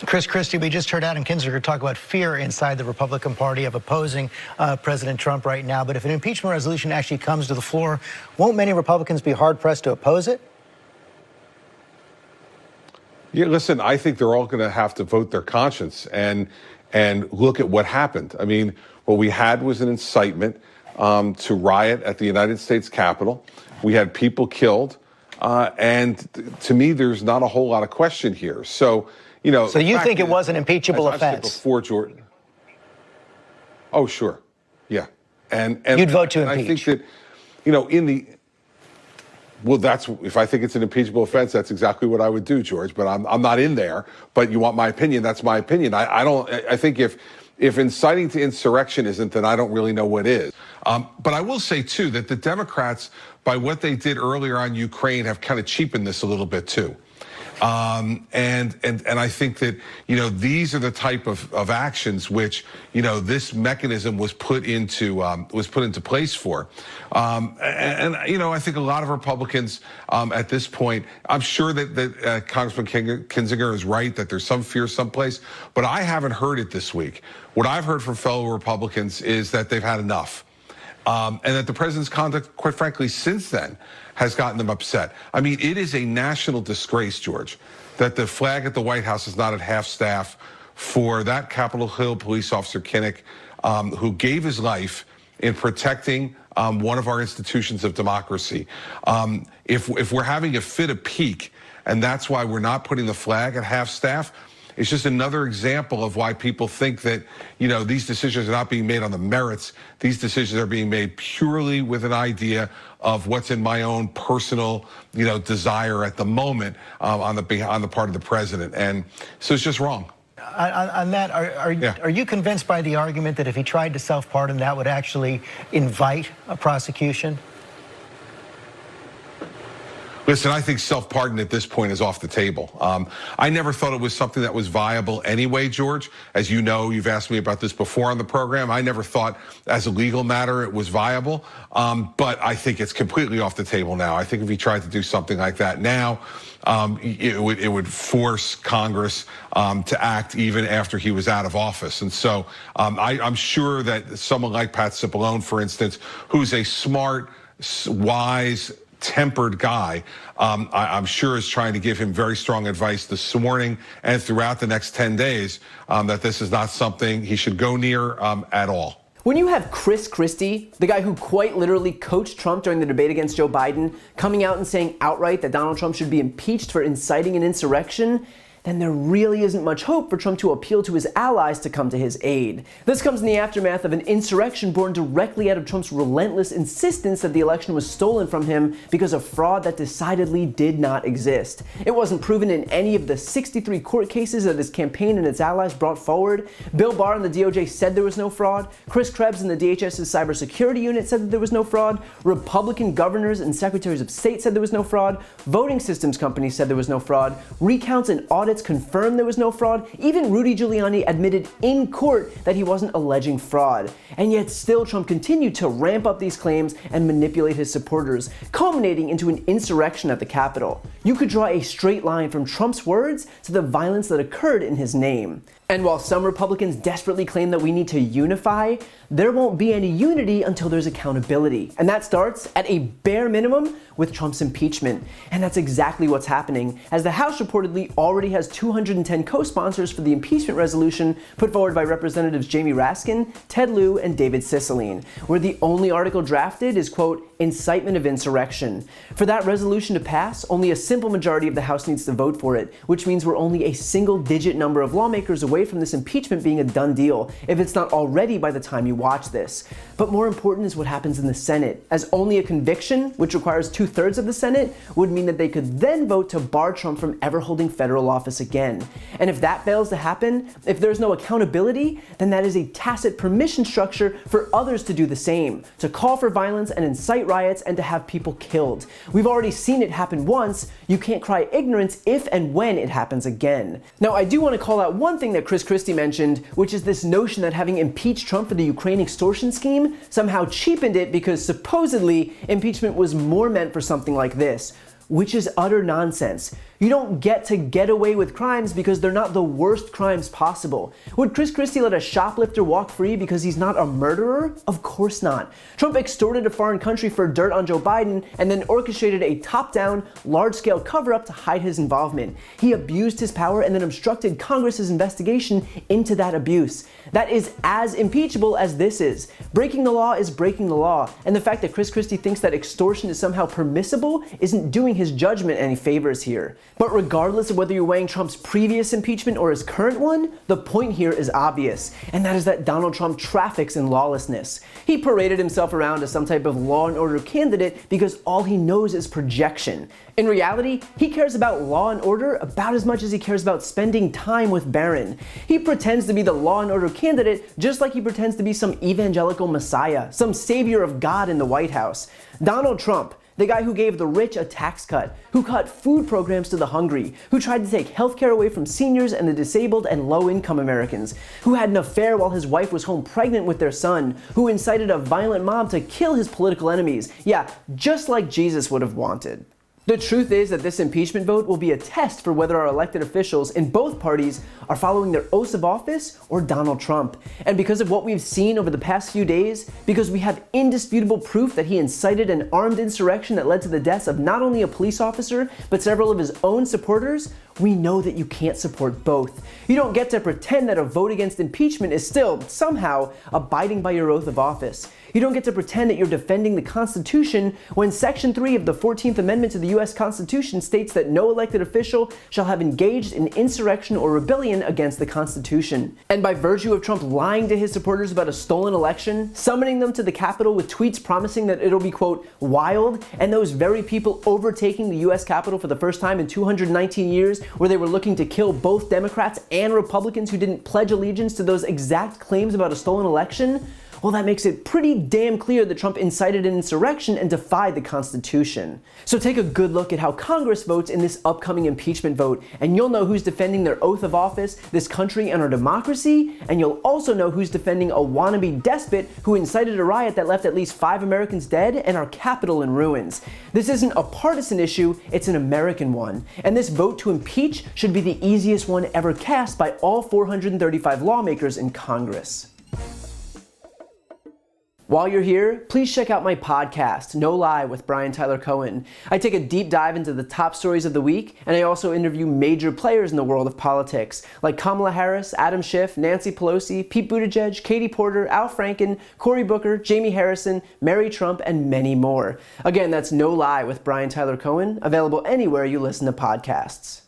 Chris Christie, we just heard Adam Kinzinger talk about fear inside the Republican Party of opposing President Trump right now. But if an impeachment resolution actually comes to the floor, won't many Republicans be hard-pressed to oppose it? Yeah, listen, I think they're all going to have to vote their conscience and look at what happened. I mean, what we had was an incitement to riot at the United States Capitol. We had people killed. And to me, there's not a whole lot of question here. So, you know. So you think it was an impeachable offense? I've said before, Jordan. Oh, sure. Yeah. And you'd vote to impeach. I think that, you know, well, if I think it's an impeachable offense, that's exactly what I would do, George. But I'm not in there. But you want my opinion? That's my opinion. I think if inciting to insurrection isn't, then I don't really know what is. But I will say, too, that the Democrats, by what they did earlier on Ukraine, have kind of cheapened this a little bit, too. And I think that, you know, these are the type of actions which, you know, this mechanism was put into place for. And you know, I think a lot of Republicans at this point, I'm sure that Congressman Kinzinger is right that there's some fear someplace, but I haven't heard it this week. What I've heard from fellow Republicans is that they've had enough. And that the president's conduct, quite frankly, since then, has gotten them upset. I mean, it is a national disgrace, George, that the flag at the White House is not at half-staff for that Capitol Hill police officer, Kinnick, who gave his life in protecting one of our institutions of democracy. If we're having a fit of pique, and that's why we're not putting the flag at half-staff, it's just another example of why people think that, you know, these decisions are not being made on the merits. These decisions are being made purely with an idea of what's in my own personal, you know, desire at the moment on the part of the president. And so it's just wrong. On that, are you convinced by the argument that if he tried to self-pardon, that would actually invite a prosecution? Listen, I think self-pardon at this point is off the table. I never thought it was something that was viable anyway, George. As you know, you've asked me about this before on the program. I never thought as a legal matter it was viable, but I think it's completely off the table now. I think if he tried to do something like that now, it would force Congress to act even after he was out of office. And so I'm sure that someone like Pat Cipollone, for instance, who's a smart, wise, tempered guy, I'm sure is trying to give him very strong advice this morning and throughout the next 10 days that this is not something he should go near at all. When you have Chris Christie, the guy who quite literally coached Trump during the debate against Joe Biden, coming out and saying outright that Donald Trump should be impeached for inciting an insurrection, then there really isn't much hope for Trump to appeal to his allies to come to his aid. This comes in the aftermath of an insurrection born directly out of Trump's relentless insistence that the election was stolen from him because of fraud that decidedly did not exist. It wasn't proven in any of the 63 court cases that his campaign and its allies brought forward. Bill Barr and the DOJ said there was no fraud. Chris Krebs and the DHS's cybersecurity unit said that there was no fraud. Republican governors and secretaries of state said there was no fraud. Voting systems companies said there was no fraud. Recounts and audits confirmed there was no fraud. Even Rudy Giuliani admitted in court that he wasn't alleging fraud. And yet still Trump continued to ramp up these claims and manipulate his supporters, culminating into an insurrection at the Capitol. You could draw a straight line from Trump's words to the violence that occurred in his name. And while some Republicans desperately claim that we need to unify, there won't be any unity until there's accountability. And that starts at a bare minimum with Trump's impeachment. And that's exactly what's happening, as the House reportedly already has 210 co-sponsors for the impeachment resolution put forward by Representatives Jamie Raskin, Ted Lieu, and David Cicilline, where the only article drafted is, quote, incitement of insurrection. For that resolution to pass, only a simple majority of the House needs to vote for it, which means we're only a single-digit number of lawmakers away from this impeachment being a done deal, if it's not already by the time you watch this. But more important is what happens in the Senate, as only a conviction, which requires 2/3 of the Senate, would mean that they could then vote to bar Trump from ever holding federal office again. And if that fails to happen, if there's no accountability, then that is a tacit permission structure for others to do the same, to call for violence and incite riots and to have people killed. We've already seen it happen once. You can't cry ignorance if and when it happens again. Now, I do want to call out one thing that Chris Christie mentioned, which is this notion that having impeached Trump for the Ukraine extortion scheme somehow cheapened it because supposedly impeachment was more meant for something like this, which is utter nonsense. You don't get away with crimes because they're not the worst crimes possible. Would Chris Christie let a shoplifter walk free because he's not a murderer? Of course not. Trump extorted a foreign country for dirt on Joe Biden and then orchestrated a top-down, large-scale cover-up to hide his involvement. He abused his power and then obstructed Congress's investigation into that abuse. That is as impeachable as this is. Breaking the law is breaking the law, and the fact that Chris Christie thinks that extortion is somehow permissible isn't doing his judgment any favors here. But regardless of whether you're weighing Trump's previous impeachment or his current one, the point here is obvious, and that is that Donald Trump traffics in lawlessness. He paraded himself around as some type of law and order candidate because all he knows is projection. In reality, he cares about law and order about as much as he cares about spending time with Barron. He pretends to be the law and order candidate just like he pretends to be some evangelical messiah, some savior of God in the White House. Donald Trump, the guy who gave the rich a tax cut, who cut food programs to the hungry, who tried to take healthcare away from seniors and the disabled and low-income Americans, who had an affair while his wife was home pregnant with their son, who incited a violent mob to kill his political enemies. Yeah, just like Jesus would have wanted. The truth is that this impeachment vote will be a test for whether our elected officials in both parties are following their oaths of office or Donald Trump. And because of what we've seen over the past few days, because we have indisputable proof that he incited an armed insurrection that led to the deaths of not only a police officer, but several of his own supporters, we know that you can't support both. You don't get to pretend that a vote against impeachment is still, somehow, abiding by your oath of office. You don't get to pretend that you're defending the Constitution when Section 3 of the 14th Amendment to the U.S. Constitution states that no elected official shall have engaged in insurrection or rebellion against the Constitution. And by virtue of Trump lying to his supporters about a stolen election, summoning them to the Capitol with tweets promising that it'll be, quote, wild, and those very people overtaking the U.S. Capitol for the first time in 219 years, where they were looking to kill both Democrats and Republicans who didn't pledge allegiance to those exact claims about a stolen election, well, that makes it pretty damn clear that Trump incited an insurrection and defied the Constitution. So take a good look at how Congress votes in this upcoming impeachment vote, and you'll know who's defending their oath of office, this country, and our democracy, and you'll also know who's defending a wannabe despot who incited a riot that left at least 5 Americans dead and our Capitol in ruins. This isn't a partisan issue, it's an American one, and this vote to impeach should be the easiest one ever cast by all 435 lawmakers in Congress. While you're here, please check out my podcast, No Lie with Brian Tyler Cohen. I take a deep dive into the top stories of the week, and I also interview major players in the world of politics, like Kamala Harris, Adam Schiff, Nancy Pelosi, Pete Buttigieg, Katie Porter, Al Franken, Cory Booker, Jamie Harrison, Mary Trump, and many more. Again, that's No Lie with Brian Tyler Cohen, available anywhere you listen to podcasts.